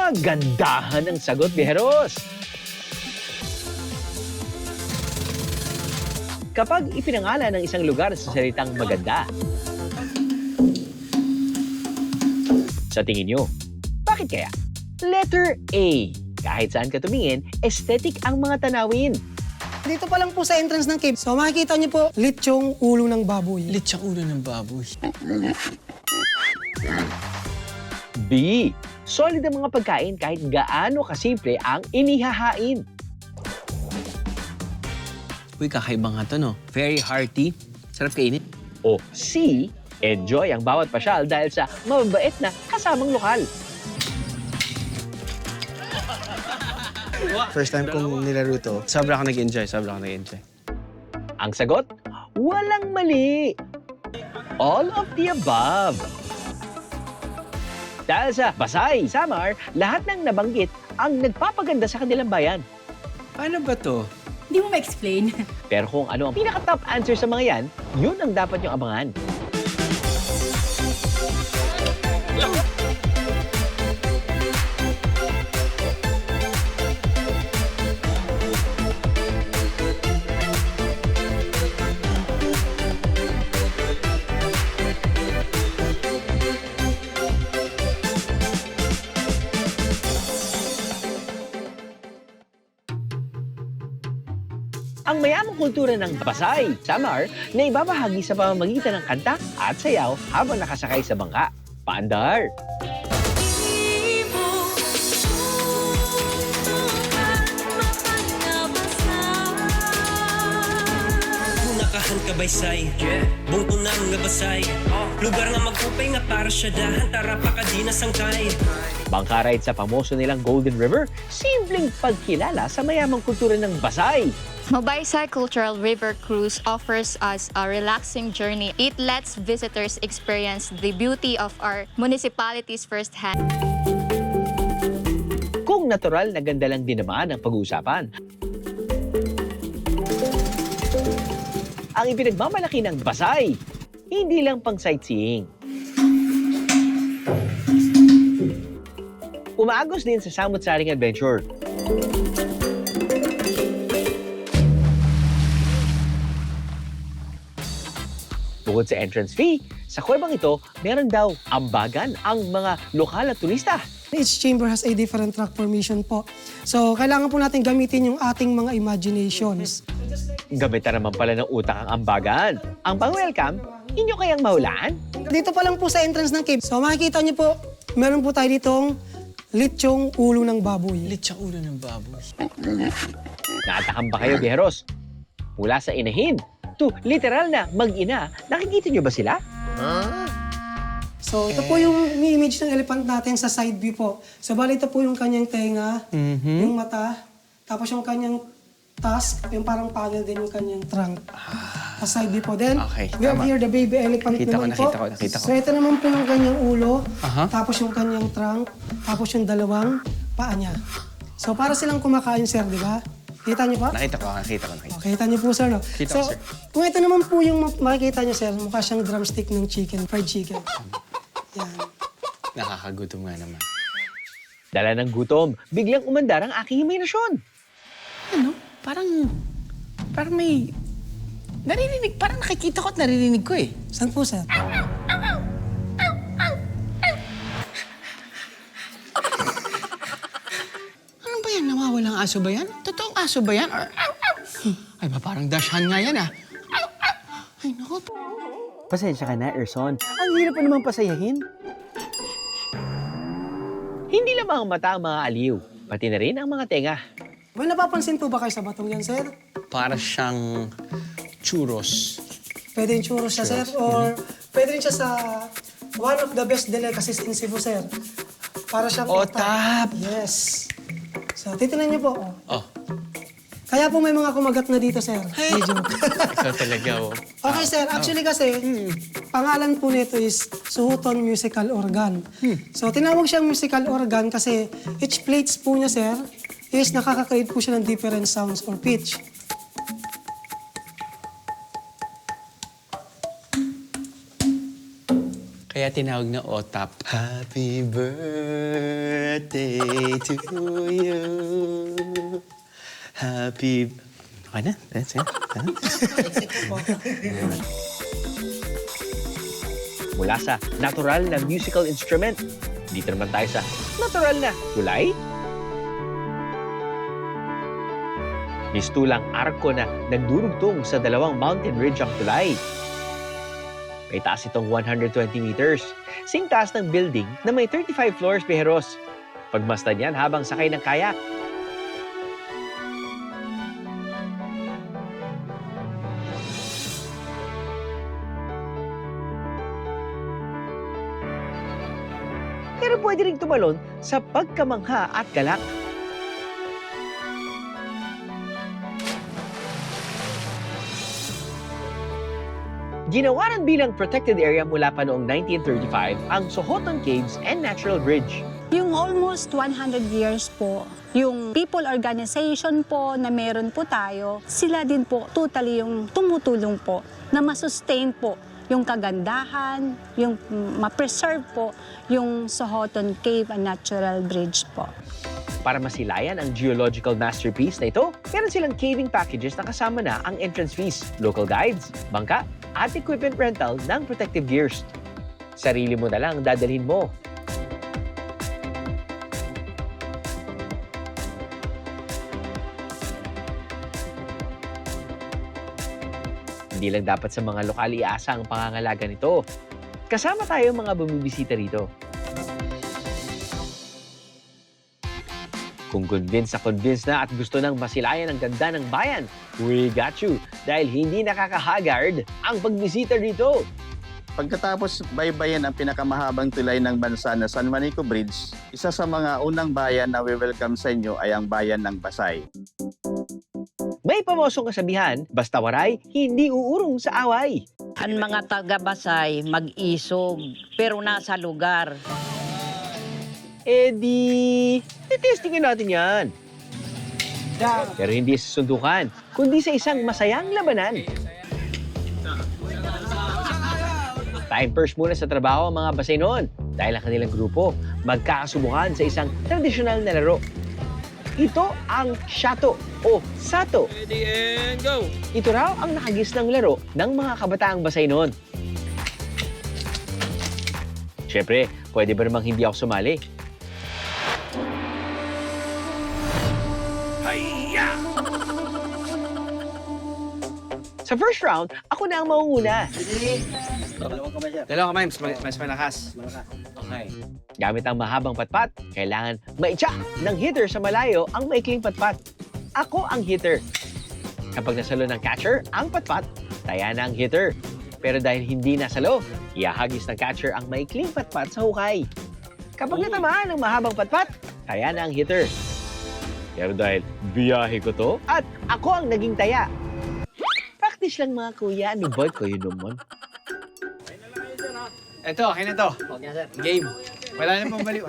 Kagandahan ng sagot, Biheros! Kapag ipinangalan ng isang lugar sa salitang maganda, sa tingin nyo, bakit kaya? Letter A. Kahit saan ka tumingin, aesthetic ang mga tanawin. Dito pa lang po sa entrance ng cave. So makikita niyo po, litsyong ulo ng baboy. Litsang ulo ng baboy. B. Solid ang mga pagkain kahit gaano kasimple ang inihahain. Uy, kakaiba nga to, no? Very hearty. Sarap kainin. O C. Enjoy ang bawat pasyal dahil sa mababait na kasamang lokal. First time kong nilaro to, sobra ako nag-enjoy. Ang sagot, walang mali. All of the above. Dahil sa Pasay, Samar, lahat ng nabanggit ang nagpapaganda sa kanilang bayan. Paano ba to? Hindi mo ma-explain. Pero kung ano ang pinaka-top answer sa mga yan, yun ang dapat niyong abangan. Ang mayamang kultura ng Pasay, Samar, na ibabahagi sa pamamagitan ng kanta at sayaw habang nakasakay sa bangka. Paandar! Nakahan kabaysay, bungto nang nabasay. Lugar nga magkupay nga para siya dahan, tara pa ka di nasangkay. Bangka ride sa pamoso nilang Golden River, simpleng pagkilala sa mayamang kultura ng Pasay. Mabaysay Cultural River Cruise offers us a relaxing journey. It lets visitors experience the beauty of our municipalities firsthand. Kung natural na ganda lang din naman ang pag-uusapan. Ang ipinagmamalaki ng Pasay, hindi lang pang sightseeing. Umaagos din sa samut-saring adventure. Bukod sa entrance fee, sa kuwebang ito, meron daw ambagan ang mga lokal at turista. Each chamber has a different rock formation po. So kailangan po natin gamitin yung ating mga imaginations. Gamitan naman pala ng utak ang ambagan. Ang pang-welcome, inyo kayang mahulaan? Dito pa lang po sa entrance ng cave. So makikita niyo po, meron po tayo ditong litsyong ulo ng baboy. Litsang ulo ng baboy. Naatakam ba kayo, Biheros? Mula sa inahin to literal na mag-ina, nakikita niyo ba sila? So ito po yung image ng elephant natin sa side view po. So bali ito po yung kanyang tenga, yung mata, tapos yung kanyang tusk, yung parang paddle din yung kanyang trunk. Sa side view po. Then, Okay, we have tama. here the baby elephant naman po. Nakita ko. So ito naman po yung kanyang ulo, Aha. tapos yung kanyang trunk, tapos yung dalawang paa niya. So para silang kumakain, sir, di ba? Kita niyo po? Nakita ko. Okay, kita niyo po, sir, no? Kita ko, So, sir. kung ito naman po yung makikita niyo, sir, mukha siyang drumstick ng chicken, fried chicken. Yan. Nakakagutom nga naman. Dala ng gutom, biglang umandar ang aking imahinasyon. Ano? Parang may naririnig. Parang nakikita ko at naririnig ko eh. Saan po, sir? Ano ba yan? Nawawalang aso ba yan? Totoong aso ba yan? Or... Ay ba, parang dashan nga yan ah. Ay, naku. Pasensya ka na, Erson. Ang hirap pa namang pasayahin. Hindi lamang ang mata ang mga aliw, pati na rin ang mga tenga. May napapansin po ba kayo sa batong yan, sir? Para siyang churros. Pwede yung churros siya, sir, or pwede rin siya sa one of the best delicacies in Cebu, sir. Para siyang Otap! Yes. So, titinan niyo po. Oh, Kaya po may mga kumagat na dito, sir. Hey! Medyo. ikaw talaga oh. Okay, sir. Actually kasi, pangalan po nito is Suhuton Musical Organ. So, tinawag siyang musical organ kasi each plates po niya, sir, is nakaka-create po siya ng different sounds or pitch. Kaya tinawag na OTAP. Happy birthday to you. Happy... Okay na, that's it. Mula sa natural na musical instrument, dito naman tayo sa natural na tulay. Mistulang arko na nagdurugtong sa dalawang mountain ridge ang tulay. May taas itong 120 meters. Sing taas ng building na may 35 floors, Bejeros. Pagmasdan yan habang sakay ng kayak. Pero pwede rin tumalon sa pagkamangha at galak. Ginawa rin bilang protected area mula pa noong 1935 ang Sohoton Caves and Natural Bridge. Yung almost 100 years po, yung people organization po na meron po tayo, sila din po totally yung tumutulong po na masustain po yung kagandahan, yung ma-preserve po yung Sohoton Cave and Natural Bridge po. Para masilayan ang geological masterpiece na ito, meron silang caving packages na kasama na ang entrance fees, local guides, bangka, at equipment rental ng protective gears. Sarili mo na lang dadalhin mo. Hindi lang dapat sa mga lokal iasa ang pangangalaga nito. Kasama tayo mga bumibisita rito. Kung convince na at gusto nang masilayan ang ganda ng bayan, we got you dahil hindi nakakahagard ang pagbisita rito. Pagkatapos baybayin ang pinakamahabang tulay ng bansa na San Juanico Bridge, isa sa mga unang bayan na we-welcome sa inyo ay ang bayan ng Basay. May pamosong kasabihan, basta waray, hindi uurong sa away. Ang mga taga-Basay mag-isog pero nasa lugar. Eh di, titestingin natin yan. Pero hindi sa sundukan, kundi sa isang masayang labanan. Time first muna sa trabaho ang mga Basay noon dahil ang kanilang grupo magkakasubukan sa isang tradisyonal na laro. Ito ang Shato o Sato. Ready and go! Ito raw ang nakagisnang laro ng mga kabataang Basay noon. Siyempre, pwede ba namang hindi ako sumali? Sa first round, ako na ang mangunguna. Dalawang kamay, mas malakas. Okay. Gamit ang mahabang patpat, kailangan maitsa ng hitter sa malayo ang maikling patpat. Ako ang hitter. Kapag nasalo ng catcher ang patpat, taya na ang hitter. Pero dahil hindi nasalo, ihahagis ng catcher ang maikling patpat sa hukay. Kapag natamaan ng mahabang patpat, taya na ang hitter. Pero dahil biyahe ko to at ako ang naging taya. Practice lang mga kuya, ni boy ko yun naman. Ito, okay na to. Okay na, sir. Game. Wala na pang baliw.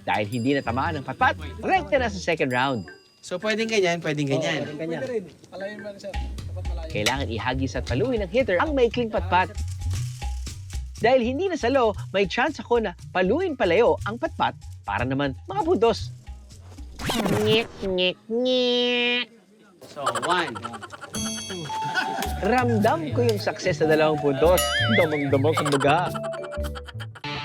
Dahil hindi natamaan ng patpat, rekta na sa second round. So, pwedeng ganyan, pwedeng ganyan. Kailangan ihagis at paluin ng hitter ang maikling patpat. Dahil hindi nasalo, may chance ako na paluin palayo ang patpat para naman mga puntos. Nyek, nyek, nyek. So, 1. Ramdam ko yung success sa 2 puntos. Damang-damang kumbaga.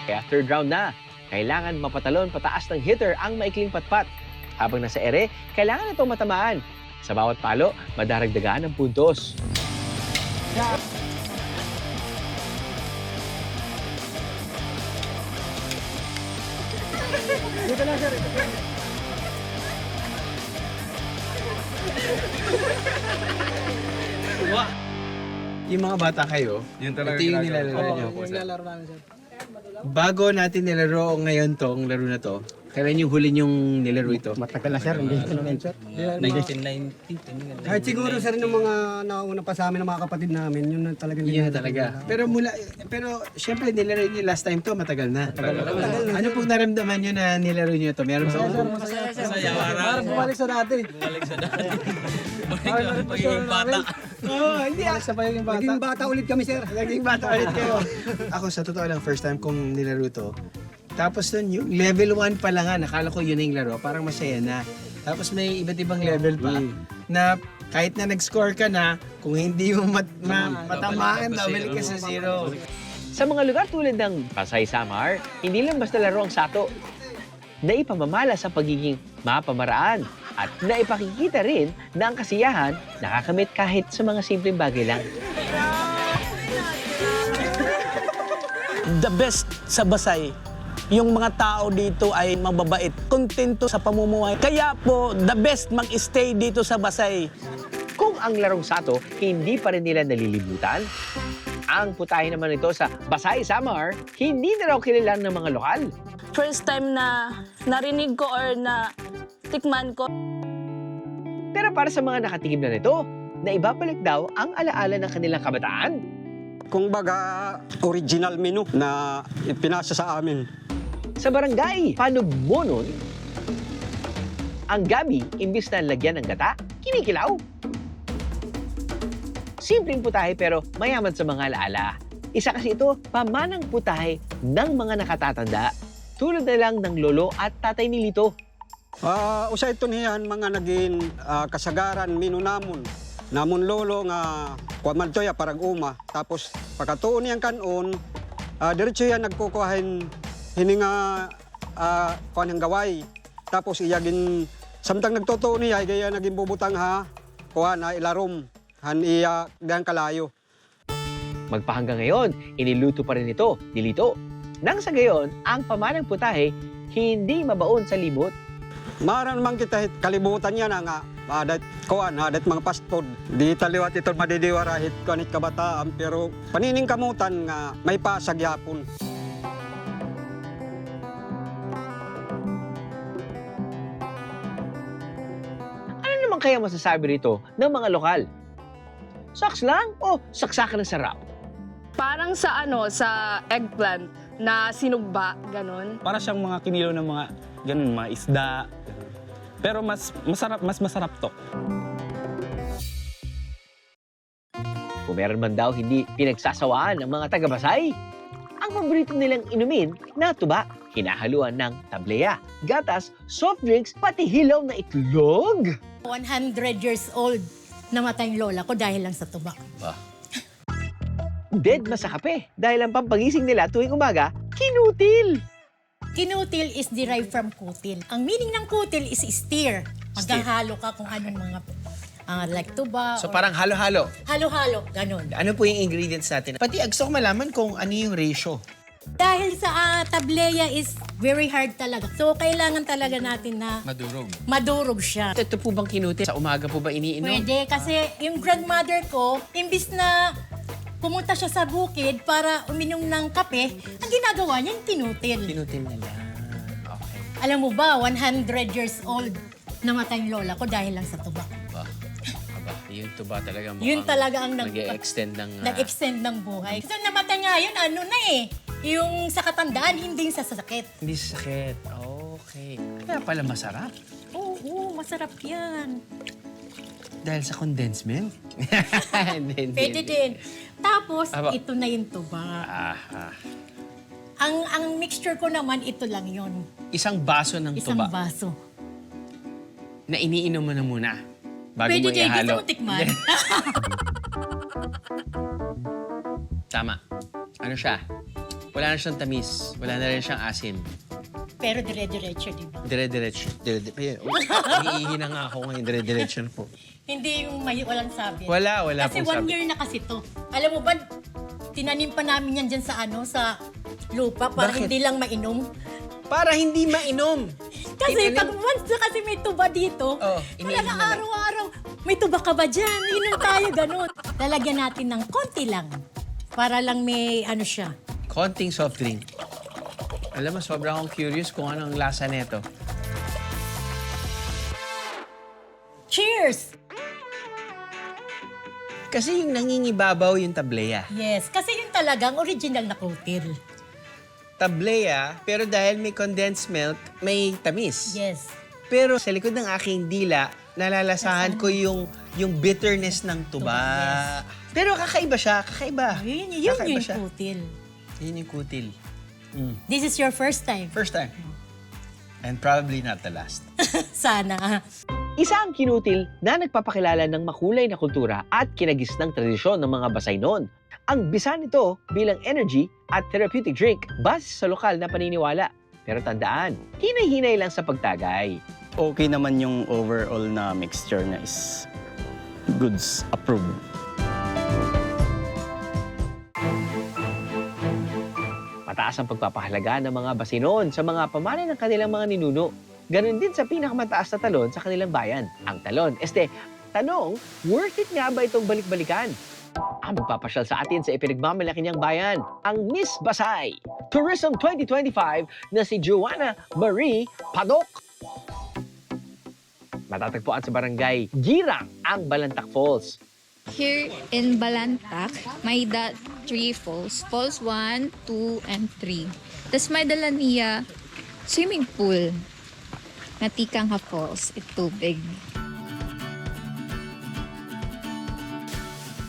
Kaya third round na. Kailangan mapatalon pataas ng hitter ang maikling patpat. Habang nasa ere, kailangan itong matamaan. Sa bawat palo, madaragdagan ng puntos. Yung mga bata kayo, ito yung nilalaro niyo po, sir. Bago natin nilaro ngayon tong laro na to, Kailan yung huli yung nilaro ito? Matagal na sir, hindi ko naman sir. 1990. Kahit siguro sir ng mga nauna pa sa amin ng mga kapatid namin, yun na talaga Yun na talaga. Pero syempre nilaro niyo last time to, matagal na. Ano pong naramdaman niyo na nilaro niyo to? Meron ba? Masaya. Parang bumalik sa dati. Pagiging bata. Hindi sa pagiging bata. Naging bata ulit kami sir. Naging bata ulit kayo. Ako sa totoo lang, first time kong nilaro to. Tapos nun, yung level 1 pa lang nga, nakala ko yun na yung laro, parang masaya na. Tapos may iba't ibang level pa, na kahit na nag-score ka na, kung hindi mo matamaan, nabalik ka sa 0. Sa mga lugar tulad ng Pasay Samar, hindi lang basta laro ang sato. Naipamamala sa pagiging mapamaraan at naipakikita rin na ang kasiyahan nakakamit kahit sa mga simpleng bagay lang. The best sa Basay, yung mga tao dito ay mababait, kontento sa pamumuhay. Kaya po, the best mag-stay dito sa Basay. Kung ang larong sato hindi pa rin nila nalilimutan, ang putahe naman ito sa Pasay Samar, hindi na raw kilalang ng mga lokal. First time na narinig ko or na tikman ko. Pero para sa mga nakatikim na nito, na ibabalik daw ang alaala ng kanilang kabataan. Kung baga, original menu na ipinasa sa amin. Sa barangay Panugmonon, ang gabi, imbis na lagyan ng gata, kinikilaw. Simpleng putahe pero mayaman sa mga alaala. Isa kasi ito, pamanang putahe ng mga nakatatanda, tulad na lang ng lolo at tatay ni Lito. Usay ito niyan mga naging kasagaran menu namon. Namon lolo nga kuwan toya parang uma. Tapos pagkatuon niyang kanon, diretso yan nagkukuhain hininga kuwan ng gaway. Tapos iyagin samtang nagtotoo niya gaya naging bubutang ha kuwan na ilarom han iya gan kalayo. Magpahanggang ngayon, iniluto pa rin ito ni Lito. Nang sa gayon, ang pamanang putahe hindi mabaon sa limot. Maran man kita kalibutan niya na nga adat kuan adat mga fast food. Di taliwat ito madidiwarahit kanit kabataan pero panining kamutan nga may pasag yapon. Ano naman kaya masasabi rito ng mga lokal? Saks lang o saksakan ng sarap? Parang sa sa eggplant na sinugba, ganon. Para siyang mga kinilo ng mga ganun, mga isda. Pero mas masarap to. Kung meron man daw hindi pinagsasawaan ng mga taga-Basay, ang paborito nilang inumin na tuba, hinahaluan ng tableya, gatas, soft drinks, pati hilaw na itlog. 100 years old namatay yung lola ko dahil lang sa tuba. Dead ma sa kape dahil ang pampagising nila tuwing umaga, kinutil. Kinutil is derived from kutil. Ang meaning ng kutil is stir. Maghahalo ka kung anong mga like tuba. So parang halo-halo. Halo-halo, ganun. Ano po yung ingredients natin? Pati gusto ko malaman kung ano yung ratio. Dahil sa tableya is very hard talaga. So kailangan talaga natin na madurog siya. Ito po bang kinutin? Sa umaga po ba iniinom? Pwede kasi yung grandmother ko, imbis na pumunta siya sa bukid para uminom ng kape, ang ginagawa niya yung kinutil. Kinutin na lang. Okay. Alam mo ba, 100 years old namatay yung lola ko dahil lang sa tuba. Yung tuba talaga Yun talaga ang nag-extend ng... nag-extend ng buhay. So namatay nga yun, ano na eh. Yung sa katandaan, hindi yung sa sakit. Hindi sakit. Okay. Kaya pala masarap. Oo, masarap yan. Dahil sa condensed milk? Pwede din. Tapos, ito na yung tuba. Ang mixture ko naman, ito lang yun. Isang baso ng Isang tuba baso. na iniinom mo na muna bago Pwede mo din, gusto ihalo. mo tikman. Tama. Ano siya? Wala na siyang tamis. Wala na rin siyang asim. Pero dire-diretso, di ba? Dire-diretso. Iihi na nga ako ngayon. Dire-diretso po. Hindi yung may walang sabi. Wala Kasi pong 1 sabi. year na kasi to. Alam mo ba, tinanim pa namin yan dyan sa lupa para Bakit? hindi lang mainom. Para hindi mainom. Kasi pag once na kasi may tuba dito, iniinom talaga na lang. araw-araw, may tuba ka ba dyan? Inom tayo, ganun. Lalagyan natin ng konti lang. Para lang may ano siya. Konting soft drink. Alam mo, sobrang akong curious kung anong lasa nito. Cheers! Kasi yung nangingibabaw yung tableya. Yes, kasi yun talagang original na kutil. Tableya, pero dahil may condensed milk, may tamis. Yes. Pero sa likod ng aking dila, nalalasahan ko yung bitterness ng tuba. Pero kakaiba siya, kakaiba. Yun Kakaiba yung siya. kutil. Yun yung kutil. This is your first time? First time. And probably not the last. Sana. Isa ang kinutil na nagpapakilala ng makulay na kultura at kinagisnang tradisyon ng mga Basay noon. Ang bisa nito bilang energy at therapeutic drink base sa lokal na paniniwala. Pero tandaan, hinay-hinay lang sa pagtagay. Okay naman yung overall na mixture na is goods approved. Mataas ang pagpapahalaga ng mga Basay noon sa mga pamanan ng kanilang mga ninuno. Ganon din sa pinakamataas na talon sa kanilang bayan, ang talon. Tanong, worth it nga ba itong balik-balikan? Ang magpapasyal sa atin sa ipinagmamalaki niyang bayan, ang Miss Basay Tourism 2025 na si Joanna Marie Padok. Matatagpuan sa barangay Girang ang Balantac Falls. Here in Balantac, may three falls. Falls 1, 2, and 3. Tapos may dala niya swimming pool. Natikang ha falls, tubig.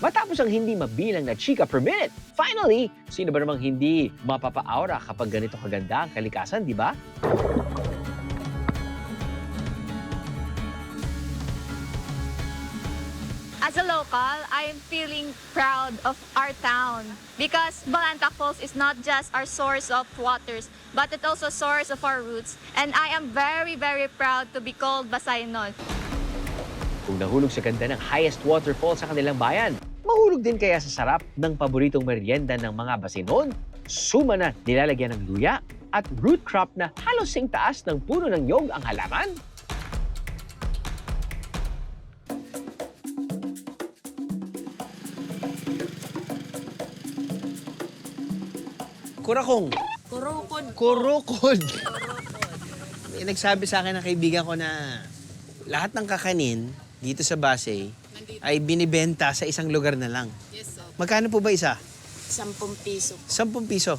Matapos ang hindi mabilang na chika per minute, finally, sino ba namang hindi mapapa-aura kapag ganito kaganda ang kalikasan, di ba? As a local, I am feeling proud of our town because Balantac Falls is not just our source of waters, but it's also a source of our roots. And I am very, very proud to be called Basaynon. Kung nahulog sa ganda ng highest waterfall sa kanilang bayan, mahulog din kaya sa sarap ng paboritong merienda ng mga Basinon? Suma na nilalagyan ng luya at root crop na halos sing taas ng puno ng nyog ang halaman? Kurakong. Kurukod. May nagsabi sa akin ng kaibigan ko na lahat ng kakanin dito sa Basay ay binibenta sa isang lugar na lang. Yes, sir. Magkano po ba isa? 10 piso. 10 piso.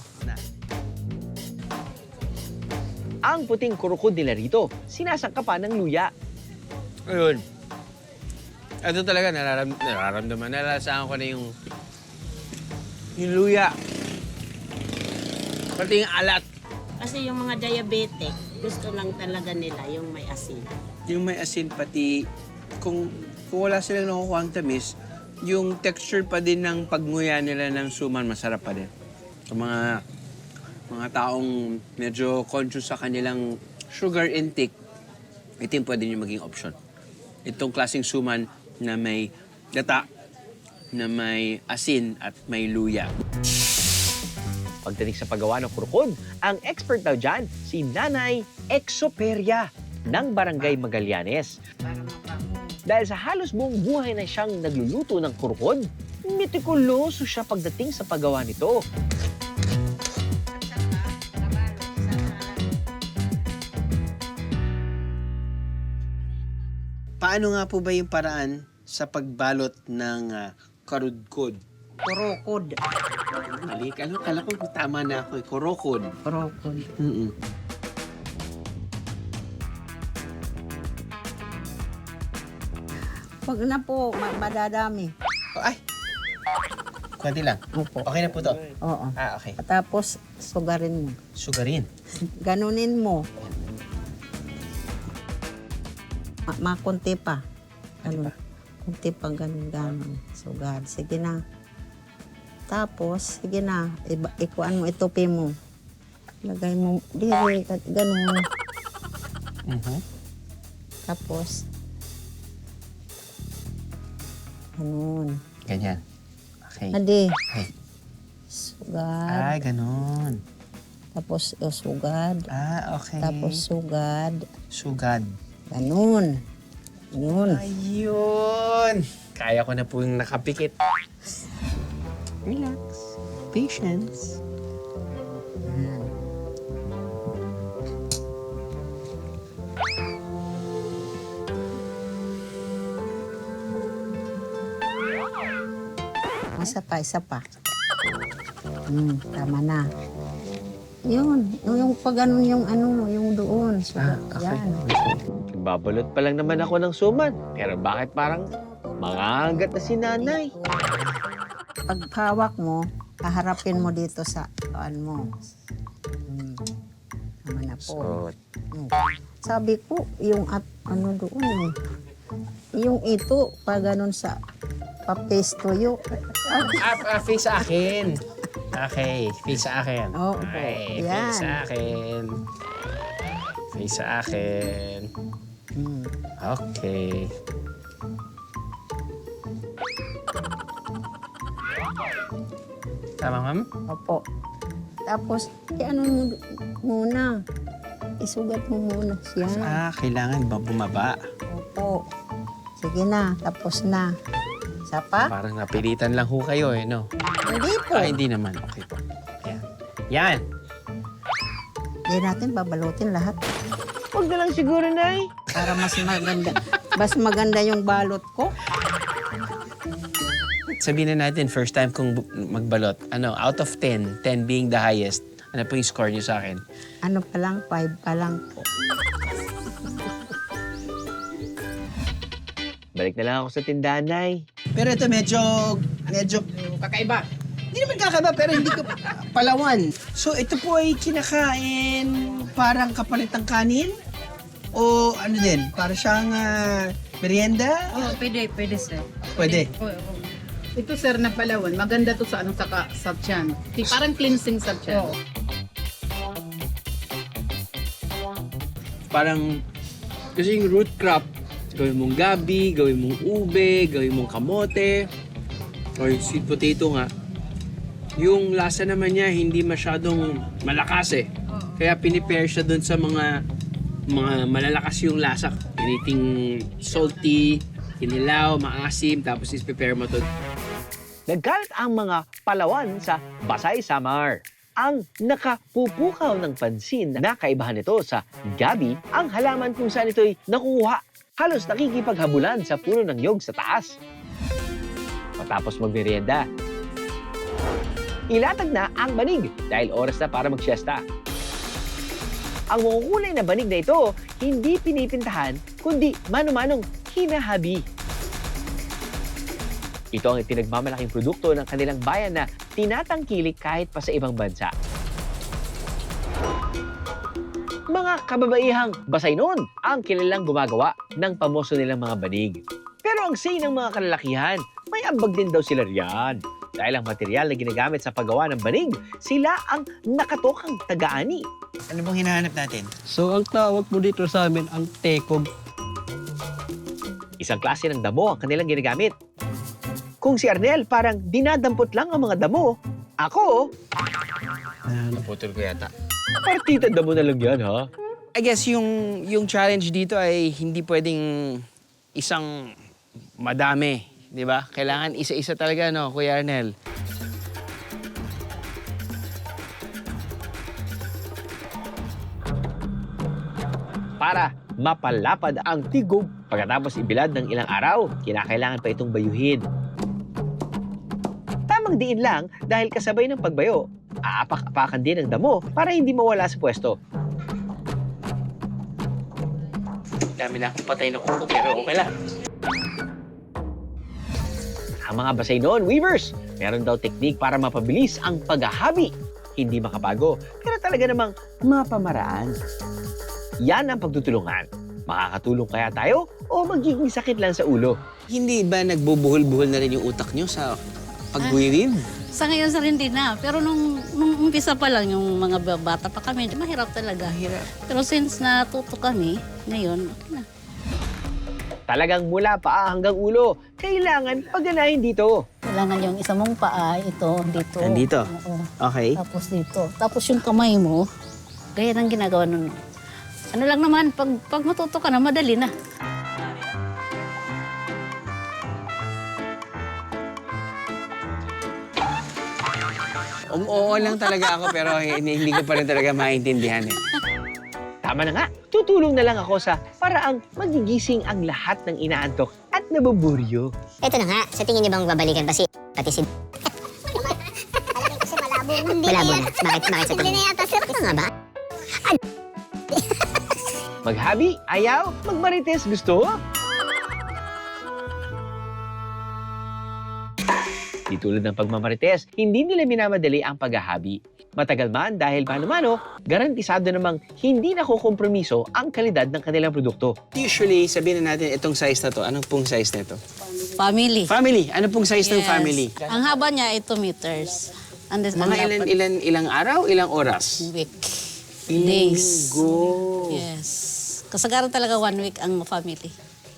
Ang puting kurukod nila rito, sinasangkapan ng luya. Ayun. Ito talaga, nararamdaman. Nalasahan ko na yung luya. Pati yung alat. Kasi yung mga diabetic, gusto lang talaga nila yung may asin. Yung may asin, pati kung wala silang nakukuha ang tamis, yung texture pa din ng pagnguya nila ng suman, masarap pa din. Sa mga taong medyo conscious sa kanilang sugar intake, ito yung pwede nyo maging option. Itong klaseng suman na may gata, na may asin at may luya. Pagdating sa paggawa ng kurukod, ang expert daw dyan, si Nanay Exoperia ng Barangay Magallanes. Dahil sa halos buong buhay na siyang nagluluto ng kurukod, mitikuloso siya pagdating sa paggawa nito. Paano nga po ba yung paraan sa pagbalot ng karudkod? Kurukod. Mali, kala ko tama na ako. Kurukod. Kurukod. Wag na po, madadami. Ay! Kunti lang. Opo. Okay na po to? Oo. Okay. Tapos, sugarin mo. Sugarin? Ganunin mo. Makunti pa. Ganun. Kunti pa ganun. Sugar. Sige na. Tapos, sige na. Ikuan mo, itupi mo. Lagay mo. Diri, ganun. Tapos, ganun. Ganyan. Okay. Hadi. Okay. Sugad. Ay, ganun. Tapos, sugad. Okay. Tapos, sugad. Sugad. Ganun. Yun. Ayun! Kaya ko na po yung nakapikit. Relax. Patience. Isa pa. Tama na. Yun, yung pag ano, yung doon. So, yan. Babalot pa lang naman ako ng suman. Pero bakit parang mangangagat na si nanay? Pag hawak mo, haharapin mo dito sa mo. Tama na po. Sabi ko, yung ano doon, yung ito, pag ganun sa pa-face tuyo. Face sa akin. Okay, face sa akin. Oo, Okay, yan. face sa akin. Face sa akin. Okay. Tama, ma'am? Opo. Tapos, ano mo muna? Isugat mo muna siya. Kailangan ba bumaba? Opo. Sige na, tapos na. Isa pa? Parang napilitan lang ho kayo no? Hindi po. Hindi naman. Okay po. Yan. Yan! Hindi natin babalutin lahat. Huwag na lang siguro, nay. Para mas maganda. Mas maganda yung balot ko. Sabihin na natin, first time kong magbalot. Out of 10, 10 being the highest, ano po yung score niyo sa akin? Ano pa lang, 5 pa lang po. Balik na lang ako sa tindahan, nay. Pero ito medyo kakaiba. Hindi naman kakaiba, pero hindi ko palawan. So ito po ay kinakain parang kapalit ng kanin? O ano din, para siyang merienda? Oh, pwede sir. Pwede. Ito sir na Palawan, maganda to sa sa tiyan. Parang cleansing sa tiyan. Parang kasi yung root crop, gawin mong gabi, gawin mong ube, gawin mong kamote, or yung sweet potato nga. Yung lasa naman niya hindi masyadong malakas eh. Kaya pinipair siya dun sa mga malalakas yung lasa. Anything salty, kinilaw, maasim, tapos is-prepare mo to. Nagkalat ang mga Palawan sa Basay Samar. Ang nakapupukaw ng pansin na kaibahan nito sa gabi, ang halaman kung saan ito'y nakuha. Halos nakikipaghabulan sa puno ng nyog sa taas. Matapos magmerienda, ilatag na ang banig dahil oras na para magsiesta. Ang makukulay na banig na ito, hindi pinipintahan, kundi mano-manong hinahabi. Ito ang pinagmamalaking produkto ng kanilang bayan na tinatangkilik kahit pa sa ibang bansa. Mga kababaihang Basay noon ang kilalang gumagawa ng pamoso nilang mga banig. Pero ang say ng mga kalalakihan, may ambag din daw sila riyan. Dahil ang material na ginagamit sa paggawa ng banig, sila ang nakatokang taga-ani. Ano bang hinahanap natin? So, ang tawag mo dito sa amin, ang tekog. Isang klase ng damo ang kanilang ginagamit. Kung si Arnel parang dinadampot lang ang mga damo, ako, Naputol ko yata. partita damo na lang yan, ha? I guess yung challenge dito ay hindi pwedeng isang madami, di ba? Kailangan isa-isa talaga, no, Kuya Arnel? Para mapalapad ang tigog pagkatapos ibilad ng ilang araw, kinakailangan pa itong bayuhin. Tamang diin lang dahil kasabay ng pagbayo, aapak-apakan din ang damo para hindi mawala sa pwesto. Dami na akong patay na kuko, pero okay lang. Ang mga Basay noon, weavers, meron daw teknik para mapabilis ang paghahabi. Hindi makabago, pero talaga namang mapamaraan. Yan ang pagtutulungan. Makakatulong kaya tayo o magiging sakit lang sa ulo? Hindi ba nagbubuhol-buhol na rin yung utak nyo sa pag-weave? Sa ngayon sa hindi na. Pero nung umpisa pa lang, yung mga bata pa kami, mahirap talaga. Pero since natuto kami, ngayon, okay na. Talagang mula paa hanggang ulo, kailangan pagganahin dito. Kailangan yung isa mong paa, ito, dito. Nandito? Oo. Okay. Tapos dito. Tapos yung kamay mo, gaya ng ginagawa nun. Ano lang naman, pag matuto ka na, madali na. Oo lang talaga ako, pero hindi ko pa rin talaga maintindihan eh. Tama na nga, tutulong na lang ako sa paraang magigising ang lahat ng inaantok at nabuburyo. Ito na nga, sa tingin niyo bang babalikan pa pati si malabo na. Bakit sa tingin niyo? Ito nga ba? Maghabi? Ayaw? Magmarites? Gusto? Di tulad ng pagmamarites, hindi nila minamadali ang paghahabi. Matagal man dahil mano-mano, garantisado namang hindi nakukompromiso ang kalidad ng kanilang produkto. Usually, sabihin na natin itong size na to. Anong pong size nito? Family. Family. Ano pong size ng Yes. family? Ang haba niya ay 2 meters. And this, Mga ilang araw, ilang oras? Week. Ilang Days. linggo. Yes. Kasagaran talaga 1 week ang family.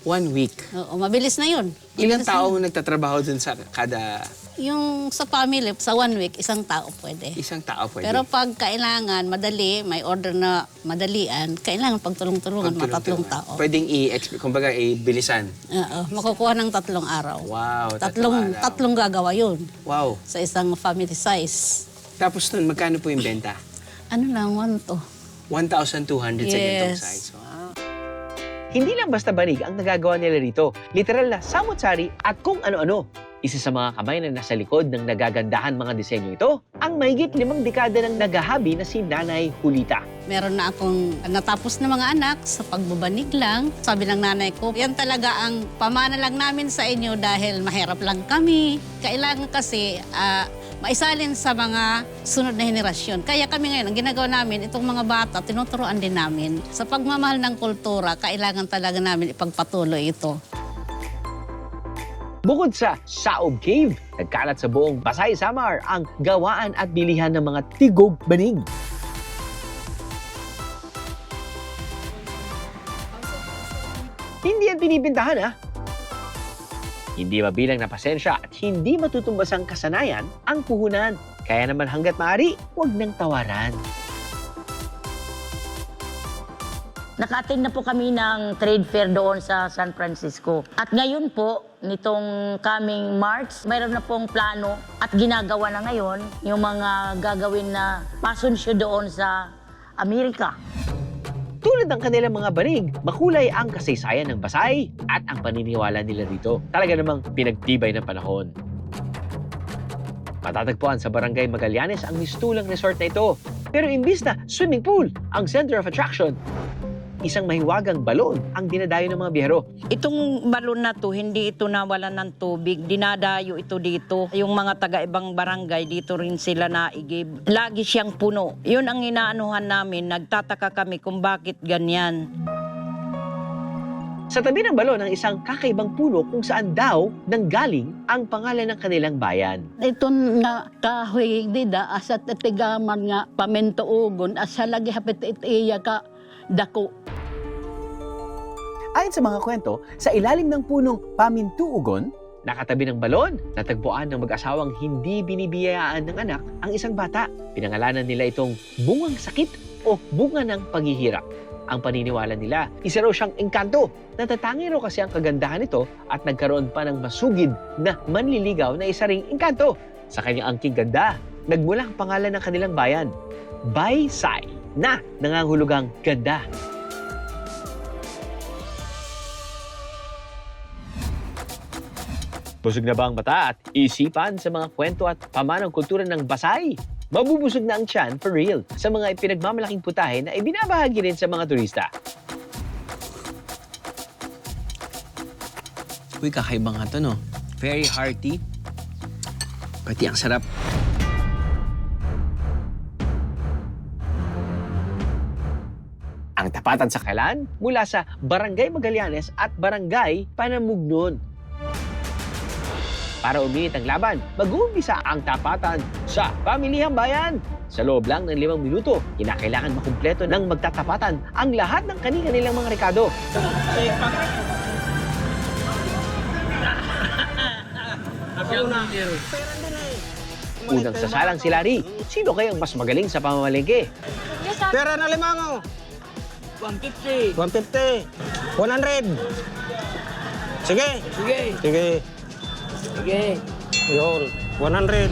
1 week. Oo, mabilis na yun. Ilang Mabilis na tao yun. nagtatrabaho dun sa kada Yung sa family, sa 1 week, isang tao pwede. isang tao pwede? Pero pag kailangan, madali, may order na madalian, kailangan pagtulong-tulungan, mga 3 tao. Pwedeng kumbaga bilisan. Oo, makukuha ng 3 araw. Wow, Tatlong gagawa yun Wow. sa isang family size. Tapos nun, magkano po yung benta? Ano lang, 1 to. 1,200 sa ganitong Yes. size. Wow. Hindi lang basta banig ang nagagawa nila rito. Literal na samut-sari at kung ano-ano. Isa sa mga kamay na nasa likod ng nagagandahan mga disenyo ito, ang mahigit 5 dekada ng naghahabi na si Nanay Julita. Meron na akong natapos na mga anak sa pagbabanig lang. Sabi ng nanay ko, yan talaga ang pamana lang namin sa inyo dahil mahirap lang kami. Kailangan kasi maisalin sa mga sunod na henerasyon. Kaya kami ngayon, ang ginagawa namin, itong mga bata, tinuturuan din namin. Sa pagmamahal ng kultura, kailangan talaga namin ipagpatuloy ito. Bukod sa Saob Cave, nagkalat sa buong Pasay Samar ang gawaan at bilihan ng mga tigog banig. Hindi yan pinipintahan ha. Hindi mabilang na pasensya at hindi matutumbas ang kasanayan ang puhunan. Kaya naman hanggat maaari, huwag nang tawaran. Naka-attend na po kami ng trade fair doon sa San Francisco. At ngayon po, nitong coming March, mayroon na pong plano at ginagawa na ngayon yung mga gagawin na fashion show doon sa Amerika. Tulad ng kanilang mga banig, makulay ang kasaysayan ng Pasay at ang paniniwala nila dito. Talaga namang pinagtibay ng panahon. Matatagpuan sa Barangay Magallanes ang mistulang resort na ito. Pero imbis na swimming pool ang center of attraction, isang mahiwagang balon ang dinadayo ng mga biyahero. Itong balon na to, hindi ito nawalan ng tubig. Dinadayo ito dito. Yung mga taga-ibang barangay, dito rin sila naigib. Lagi siyang puno. Yun ang inaanuhan namin. Nagtataka kami kung bakit ganyan. Sa tabi ng balon ang isang kakaibang puno kung saan daw nanggaling ang pangalan ng kanilang bayan. Ito nga kahoy dida asat tigaman nga pamentuugon asa lagi hapit itiya ka dako. Ayon sa mga kwento, sa ilalim ng punong pamintuugon, nakatabi ng balon, natagpuan ng mag-asawang hindi binibiyayaan ng anak ang isang bata. Pinangalanan nila itong bungang sakit o bunga ng paghihirap. Ang paniniwala nila, isa raw siyang engkanto. Natatangi raw kasi ang kagandahan nito at nagkaroon pa ng masugid na manliligaw na isa ring engkanto. Sa kanyang angking ganda, nagmula ang pangalan ng kanilang bayan, Baysay, na nangangahulugang ganda. Busog na ba ang mata at isipan sa mga kwento at pamanang kultura ng Pasay? Mabubusog na ang tiyan for real sa mga ipinagmamalaking putahe na ibinabahagi rin sa mga turista. Uy, kakaiba nga to, no? Very hearty. Pati ang sarap. Ang tapatan sa Kailan mula sa Barangay Magallanes at Barangay Panamugnon. Para uminit ang laban, mag-uumpisa ang tapatan sa Pamilihang Bayan. Sa loob lang ng 5 minuto, kinakailangan makumpleto ng magtatapatan ang lahat ng kani-kanilang mga rekado. Unang sasalang si Larry. Sino kayang mas magaling sa pamamalengke? Pera na limango. 150. 150. 100. Sige. Sige. Sige. Sige. Yun. 100.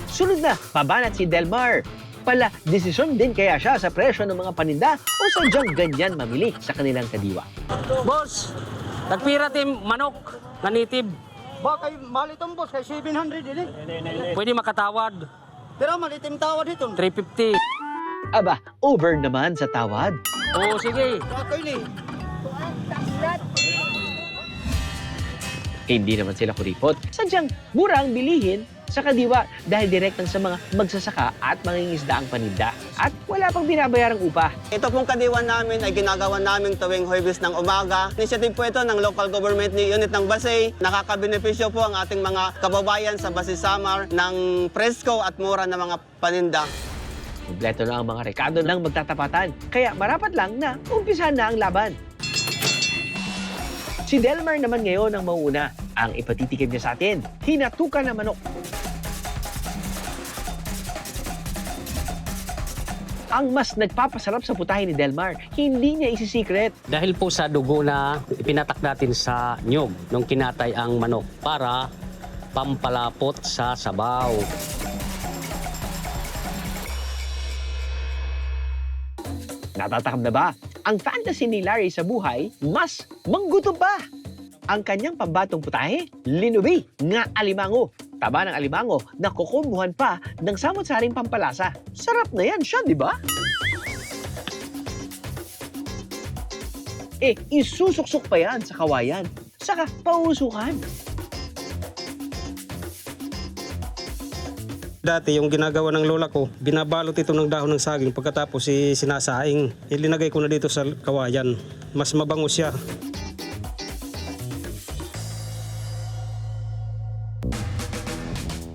Sunod na, pabanat si Delmar. Pala, desisyon din kaya siya sa presyo ng mga paninda o sadyang ganyan mamili sa kanilang kadiwa. Boss, Nagpira tim manok nga native. Ba kay malitom boss kay 700 ini. Pwede makatawad. Pero malitim tawad ito. 350. Aba, over naman sa tawad. Oo, sige. Hindi naman sila kuripot. Sadyang murang bilihin sa kadiwa dahil direktang sa mga magsasaka at mangingisda ang paninda at wala pang binabayarang upa. Ito pong kadiwa namin ay ginagawa namin tuwing Huwebes ng umaga. Initiative po ito ng local government unit ng Basay. Nakakabenepisyo po ang ating mga kababayan sa Basay Samar ng presko at mura na mga paninda. Kompleto na ang mga rekado ng magtatapatan. Kaya marapat lang na umpisahan na ang laban. Si Delmar naman ngayon ang mauuna. Ang ipatitikim niya sa atin, hinatukan na manok. Ang mas nagpapasarap sa putahe ni Delmar, hindi niya isi-secret. Dahil po sa dugo na ipinatak natin sa nyog nung kinatay ang manok para pampalapot sa sabaw. Natatakam na ba? Ang fantasy ni Larry sa buhay, mas manggutom pa. Ang kanyang pambatong putahe, linubi nga alimango. Taba ng alimango na kukumbuhan pa ng samot-saring pampalasa. Sarap na yan siya, di ba? Isusuksok pa yan sa kawayan. Saka pausukan. Dati yung ginagawa ng lola ko, binabalot ito ng dahon ng saging pagkatapos sinasaing. Ilinagay ko na dito sa kawayan. Mas mabango siya.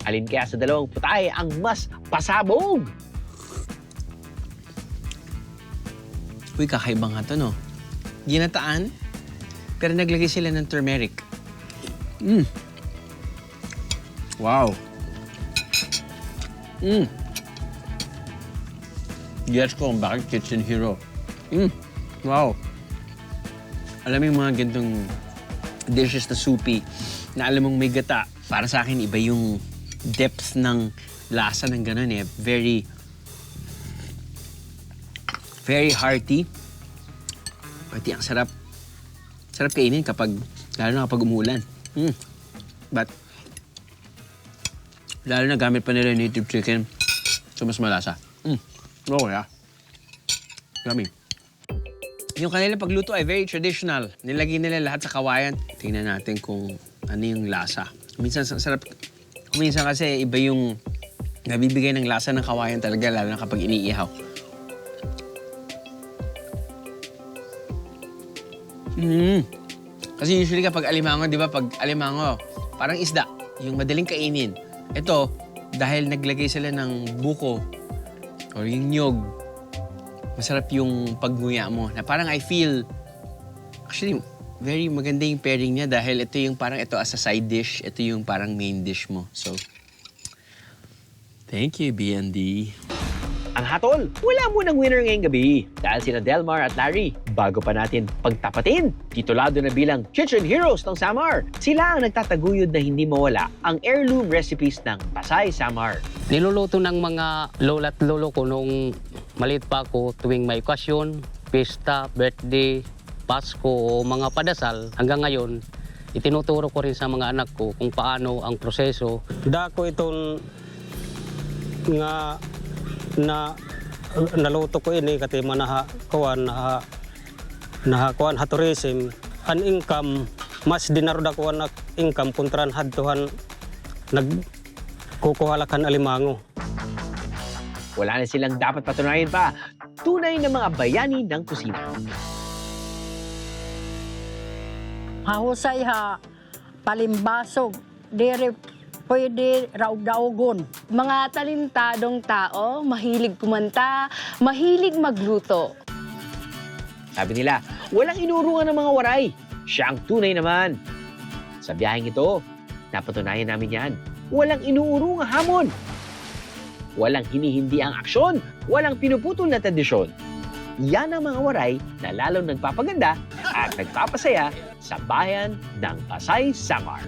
Alin kaya sa dalawang putahe ang mas pasabog? Uy, kakaiba nga to, no? Ginataan, pero naglagay sila ng turmeric. Wow. Gets ko kung bakit Kitchen Hero. Wow. Alam mo yung mga gantong dishes na soupy, na alam mong may gata. Para sa akin, iba yung depth ng lasa ng ganun eh. Very hearty. Pati ang sarap. Sarap kainin lalo na kapag umuulan. But, lalo na gamit pa nila native chicken. So, mas malasa. Oo, yeah. Yummy. Yung kanila pagluto ay very traditional. Nilagay nila lahat sa kawayan. Tingnan natin kung ano yung lasa. Minsan sarap. Minsan kasi iba yung nabibigay ng lasa ng kawayan talaga, lalo na kapag iniihaw. Kasi usually kapag alimango, di ba, pag alimango, parang isda, yung madaling kainin. Ito, dahil naglagay sila ng buko or yung nyog, masarap yung pagnguya mo. Na parang I feel, actually, very maganda yung pairing niya dahil ito yung parang ito as a side dish, ito yung parang main dish mo. So, thank you, B&D. Ang hatol, wala munang winner ngayong gabi dahil sina Delmar at Larry, bago pa natin pagtapatin, titulado na bilang Kitchen Heroes ng Samar. Sila ang nagtataguyod na hindi mawala ang heirloom recipes ng Basay Samar. Niluluto ng mga lola't lolo ko nung maliit pa ako tuwing may okasyon, pista, birthday, Pasko o mga padasal. Hanggang ngayon, itinuturo ko rin sa mga anak ko kung paano ang proseso. Dako itong nga naluto ko ini kati manahakuan haturism an income mas dinaroda ko anak income kuntran hadtuhan nagkukuhalakan alimango. Wala na silang dapat patunayan pa. Tunay na mga bayani ng kusina. Hahusay ha, palimbasog, dire pwede raug-daugon. Mga talentadong tao, mahilig kumanta, mahilig magluto. Sabi nila, walang inurungan ng mga waray. Siya ang tunay naman. Sa biyaheng ito, napatunayan namin yan. Walang inuurong hamon. Walang hinihindi ang aksyon. Walang pinuputol na tradisyon. Yan ang mga waray na lalong nagpapaganda at nagpapasaya sa bayan ng Basay Samar.